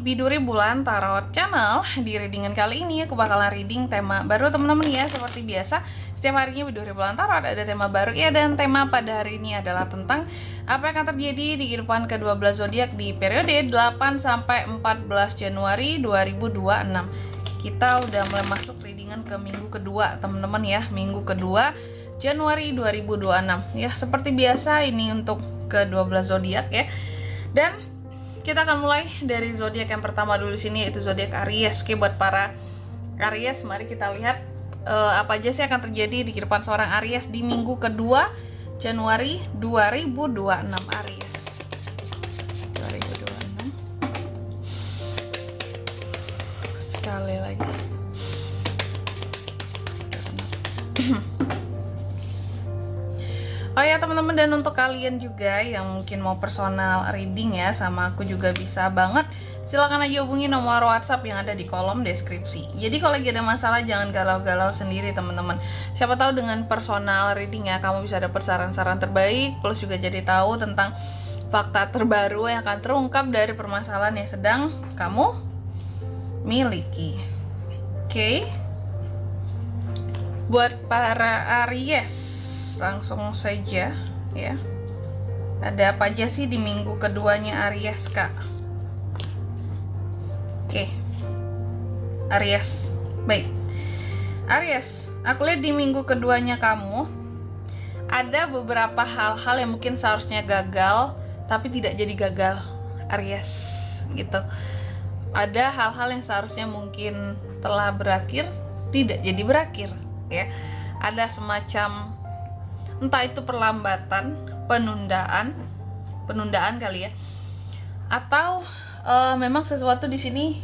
Biduri Bulan Tarot Channel. Di readingan kali ini aku bakalan reading tema baru teman-teman ya. Seperti biasa, setiap harinya Biduri Bulan Tarot ada tema baru ya. Dan tema pada hari ini adalah tentang apa yang akan terjadi di kehidupan ke-12 zodiak di periode 8 sampai 14 Januari 2026. Kita udah mulai masuk readingan ke minggu kedua teman-teman ya. Minggu kedua Januari 2026 ya. Seperti biasa ini untuk ke-12 zodiak ya. Dan kita akan mulai dari zodiak yang pertama dulu sini, yaitu zodiak Aries. Oke, buat para Aries, mari kita lihat apa aja sih akan terjadi di kehidupan seorang Aries di minggu kedua Januari 2026. Aries 2026 sekali lagi. Oh ya teman-teman, dan untuk kalian juga yang mungkin mau personal reading ya sama aku juga bisa banget. Silakan aja hubungi nomor WhatsApp yang ada di kolom deskripsi. Jadi kalau lagi ada masalah jangan galau-galau sendiri teman-teman. Siapa tahu dengan personal reading ya kamu bisa dapat saran-saran terbaik, plus juga jadi tahu tentang fakta terbaru yang akan terungkap dari permasalahan yang sedang kamu miliki. Oke. Buat para Aries, langsung saja ya. Ada apa aja sih di minggu keduanya Aries, Kak? Oke. Aries. Baik. Aries, aku lihat di minggu keduanya kamu ada beberapa hal-hal yang mungkin seharusnya gagal tapi tidak jadi gagal, Aries, gitu. Ada hal-hal yang seharusnya mungkin telah berakhir tidak jadi berakhir, ya. Ada semacam entah itu perlambatan, penundaan kali ya, atau memang sesuatu di sini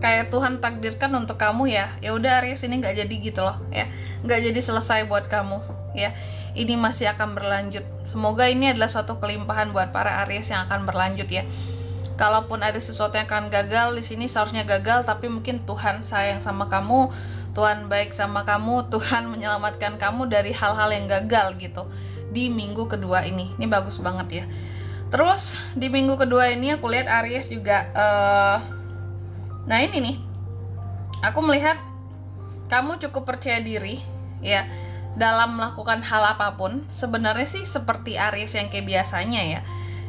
kayak Tuhan takdirkan untuk kamu ya. Ya udah Aries, ini nggak jadi gitu loh ya, nggak jadi selesai buat kamu ya. Ini masih akan berlanjut. Semoga ini adalah suatu kelimpahan buat para Aries yang akan berlanjut ya. Kalaupun ada sesuatu yang akan gagal di sini, seharusnya gagal, tapi mungkin Tuhan sayang sama kamu, Tuhan baik sama kamu, Tuhan menyelamatkan kamu dari hal-hal yang gagal gitu di minggu kedua ini. Ini bagus banget ya. Terus di minggu kedua ini aku lihat Aries juga nah ini nih, aku melihat kamu cukup percaya diri ya dalam melakukan hal apapun. Sebenarnya sih seperti Aries yang kayak biasanya ya.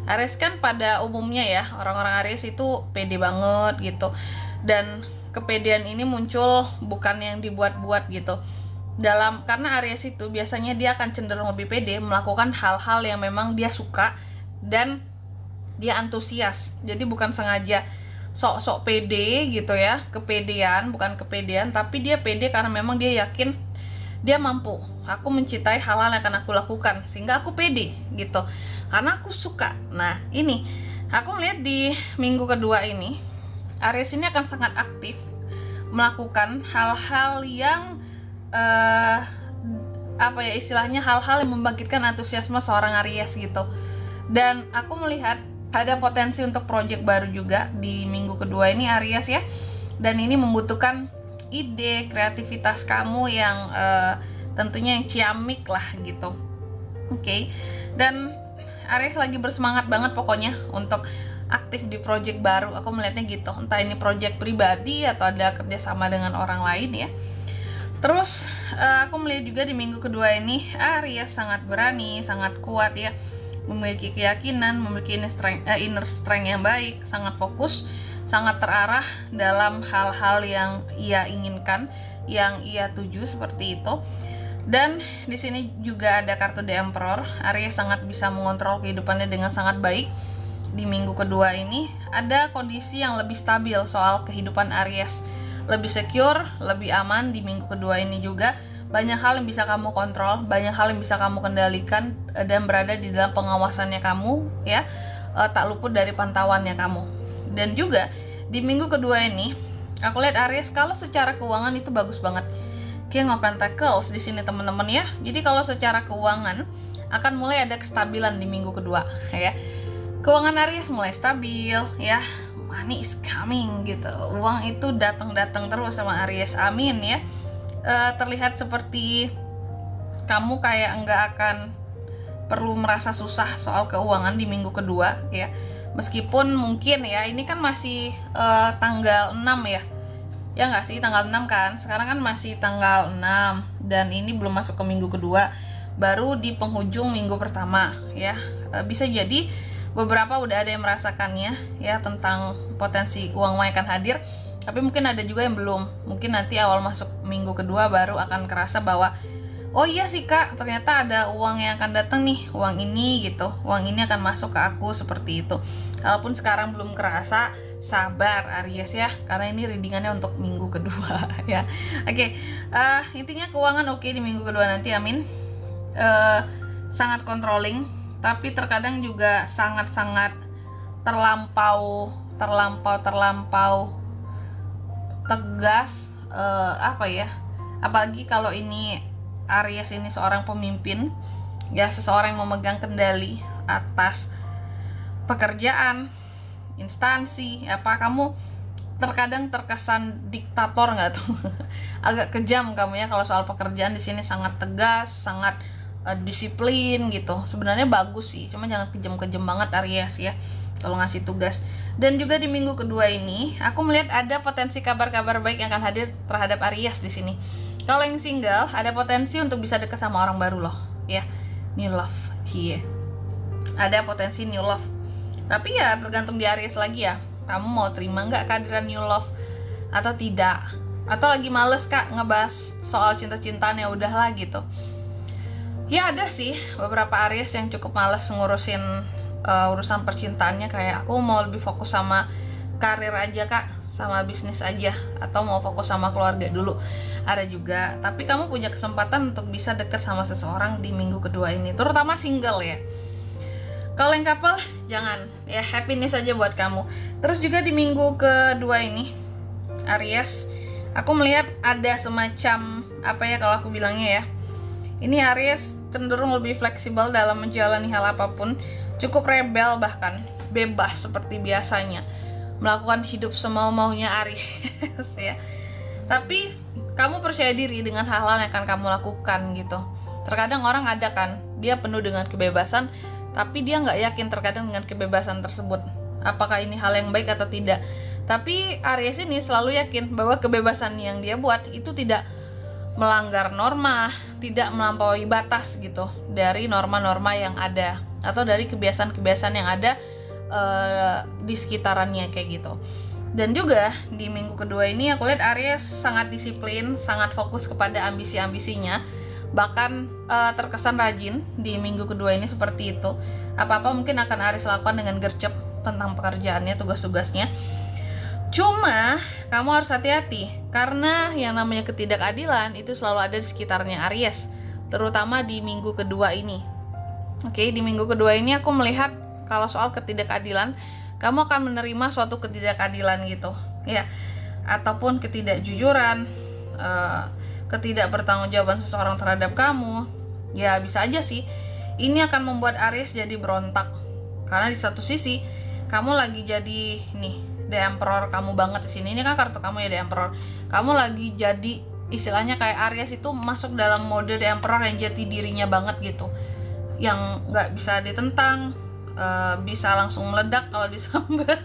Aries kan pada umumnya ya, orang-orang Aries itu pede banget gitu. Dan kepedean ini muncul bukan yang dibuat-buat gitu. Karena Aries itu biasanya dia akan cenderung lebih pede melakukan hal-hal yang memang dia suka dan dia antusias. Jadi bukan sengaja sok-sok pede gitu ya, kepedean, bukan kepedean, tapi dia pede karena memang dia yakin dia mampu. Aku mencintai hal-hal yang akan aku lakukan sehingga aku pede gitu. Karena aku suka. Nah, ini aku melihat di minggu kedua ini Aries ini akan sangat aktif melakukan hal-hal yang apa ya istilahnya, hal-hal yang membangkitkan antusiasme seorang Aries gitu. Dan aku melihat ada potensi untuk project baru juga di minggu kedua ini Aries ya. Dan ini membutuhkan ide, kreativitas kamu yang tentunya yang ciamik lah gitu. Oke. Dan Aries lagi bersemangat banget pokoknya untuk aktif di project baru. Aku melihatnya gitu, entah ini project pribadi atau ada kerjasama dengan orang lain ya. Terus aku melihat juga di minggu kedua ini Aries sangat berani, sangat kuat ya, memiliki keyakinan, memiliki inner strength yang baik, sangat fokus, sangat terarah dalam hal-hal yang ia inginkan, yang ia tuju, seperti itu. Dan di sini juga ada kartu The Emperor. Aries sangat bisa mengontrol kehidupannya dengan sangat baik. Di minggu kedua ini ada kondisi yang lebih stabil soal kehidupan Aries, lebih secure, lebih aman. Di minggu kedua ini juga banyak hal yang bisa kamu kontrol, banyak hal yang bisa kamu kendalikan dan berada di dalam pengawasannya kamu ya, tak luput dari pantauannya kamu. Dan juga di minggu kedua ini aku lihat Aries kalau secara keuangan itu bagus banget. King of Pentacles di sini teman-teman ya. Jadi kalau secara keuangan akan mulai ada kestabilan di minggu kedua ya. Keuangan Aries mulai stabil ya. Money is coming gitu. Uang itu datang terus sama Aries. Amin ya. Terlihat seperti kamu kayak nggak akan perlu merasa susah soal keuangan di minggu kedua ya. Meskipun mungkin ya, ini kan masih tanggal 6 ya. Ya nggak sih, tanggal 6 kan? Sekarang kan masih tanggal 6 dan ini belum masuk ke minggu kedua, baru di penghujung minggu pertama ya. Bisa jadi beberapa udah ada yang merasakannya ya, tentang potensi uang yang akan hadir, tapi mungkin ada juga yang belum. Mungkin nanti awal masuk minggu kedua baru akan kerasa bahwa oh iya sih kak, ternyata ada uang yang akan datang nih, uang ini gitu, uang ini akan masuk ke aku, seperti itu. Kalaupun sekarang belum kerasa, sabar Aries ya, karena ini readingannya untuk minggu kedua ya. Oke, intinya keuangan oke di minggu kedua nanti, amin. Sangat controlling, tapi terkadang juga sangat-sangat terlampau tegas, apa ya, apalagi kalau ini Aries ini seorang pemimpin ya, seseorang yang memegang kendali atas pekerjaan, instansi apa. Kamu terkadang terkesan diktator nggak tuh? Agak kejam kamu ya kalau soal pekerjaan. Di sini sangat tegas, sangat disiplin gitu. Sebenarnya bagus sih, cuma jangan kejam-kejam banget Aries ya kalau ngasih tugas. Dan juga di minggu kedua ini aku melihat ada potensi kabar-kabar baik yang akan hadir terhadap Aries di sini. Kalau yang single, ada potensi untuk bisa dekat sama orang baru loh ya, new love, cie. Ada potensi new love, tapi ya tergantung di Aries lagi ya, kamu mau terima nggak kehadiran new love atau tidak, atau lagi males kak ngebahas soal cinta-cintaan, ya udahlah gitu. Ya ada sih beberapa Aries yang cukup males ngurusin urusan percintaannya, kayak aku mau lebih fokus sama karir aja kak, sama bisnis aja, atau mau fokus sama keluarga dulu. Ada juga, tapi kamu punya kesempatan untuk bisa deket sama seseorang di minggu kedua ini, terutama single ya. Kalau yang couple jangan ya, happiness aja buat kamu. Terus juga di minggu kedua ini Aries, aku melihat ada semacam apa ya kalau aku bilangnya ya, ini Aries cenderung lebih fleksibel dalam menjalani hal apapun, cukup rebel, bahkan bebas seperti biasanya, melakukan hidup semau-maunya Aries ya. Tapi kamu percaya diri dengan hal-hal yang akan kamu lakukan gitu. Terkadang orang ada kan, dia penuh dengan kebebasan, tapi dia nggak yakin terkadang dengan kebebasan tersebut, apakah ini hal yang baik atau tidak. Tapi Aries ini selalu yakin bahwa kebebasan yang dia buat itu tidak melanggar norma, tidak melampaui batas gitu, dari norma-norma yang ada, atau dari kebiasaan-kebiasaan yang ada di sekitarannya kayak gitu. Dan juga di minggu kedua ini aku lihat Aries sangat disiplin, sangat fokus kepada ambisi-ambisinya, bahkan terkesan rajin di minggu kedua ini seperti itu. Apa-apa mungkin akan Aries lakukan dengan gercep tentang pekerjaannya, tugas-tugasnya. Cuma kamu harus hati-hati, karena yang namanya ketidakadilan itu selalu ada di sekitarnya Aries, terutama di minggu kedua ini. Oke, di minggu kedua ini aku melihat kalau soal ketidakadilan, kamu akan menerima suatu ketidakadilan gitu ya, ataupun ketidakjujuran, ketidakbertanggungjawaban seseorang terhadap kamu. Ya bisa aja sih ini akan membuat Aries jadi berontak, karena di satu sisi kamu lagi jadi nih The Emperor kamu banget di sini. Ini kan kartu kamu ya, The Emperor. Kamu lagi jadi istilahnya kayak Aries itu masuk dalam mode The Emperor yang jati dirinya banget gitu, yang nggak bisa ditentang, bisa langsung meledak kalau disambar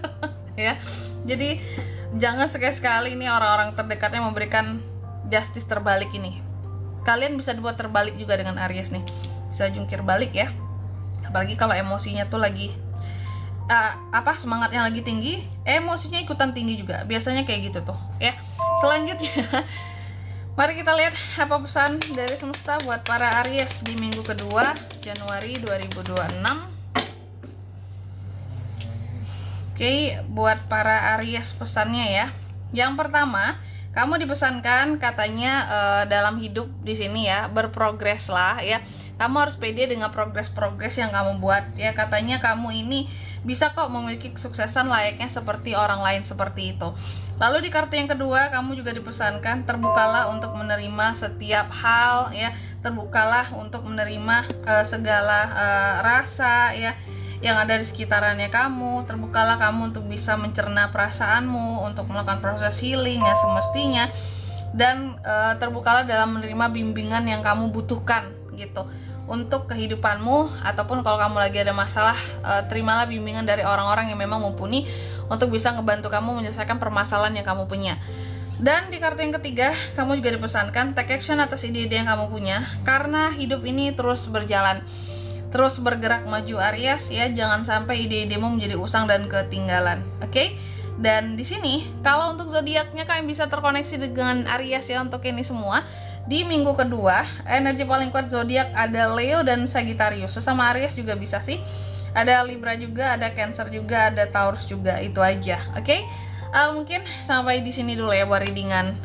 ya. Jadi jangan sekali-sekali ini orang-orang terdekatnya memberikan justice terbalik ini. Kalian bisa dibuat terbalik juga dengan Aries nih, bisa jungkir balik ya. Apalagi kalau emosinya tuh lagi semangatnya lagi tinggi, emosinya ikutan tinggi juga, biasanya kayak gitu tuh ya. Selanjutnya mari kita lihat apa pesan dari semesta buat para Aries di minggu kedua Januari 2026. Oke, buat para Aries pesannya ya. Yang pertama, kamu dipesankan katanya dalam hidup di sini ya, berprogres lah ya. Kamu harus pede dengan progres-progres yang kamu buat ya. Katanya kamu ini bisa kok memiliki kesuksesan layaknya seperti orang lain seperti itu. Lalu di kartu yang kedua, kamu juga dipesankan terbukalah untuk menerima setiap hal ya. Terbukalah untuk menerima segala rasa ya yang ada di sekitarannya kamu. Terbukalah kamu untuk bisa mencerna perasaanmu, untuk melakukan proses healing ya semestinya. Dan terbukalah dalam menerima bimbingan yang kamu butuhkan gitu, untuk kehidupanmu, ataupun kalau kamu lagi ada masalah, terimalah bimbingan dari orang-orang yang memang mumpuni untuk bisa ngebantu kamu menyelesaikan permasalahan yang kamu punya. Dan di kartu yang ketiga, kamu juga dipesankan take action atas ide-ide yang kamu punya, karena hidup ini terus berjalan, terus bergerak maju Aries ya. Jangan sampai ide-idemu menjadi usang dan ketinggalan. Oke? Dan di sini kalau untuk zodiaknya kalian bisa terkoneksi dengan Aries ya untuk ini semua. Di minggu kedua, energi paling kuat zodiak ada Leo dan Sagittarius. Sesama Aries juga bisa sih. Ada Libra juga, ada Cancer juga, ada Taurus juga. Itu aja. Oke? Mungkin sampai di sini dulu ya buat readingan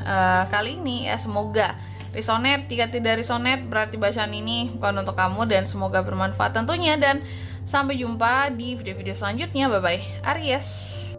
kali ini ya. Semoga resonate. Jika tidak resonate berarti bacaan ini bukan untuk kamu, dan semoga bermanfaat tentunya. Dan sampai jumpa di video-video selanjutnya. Bye bye Aries.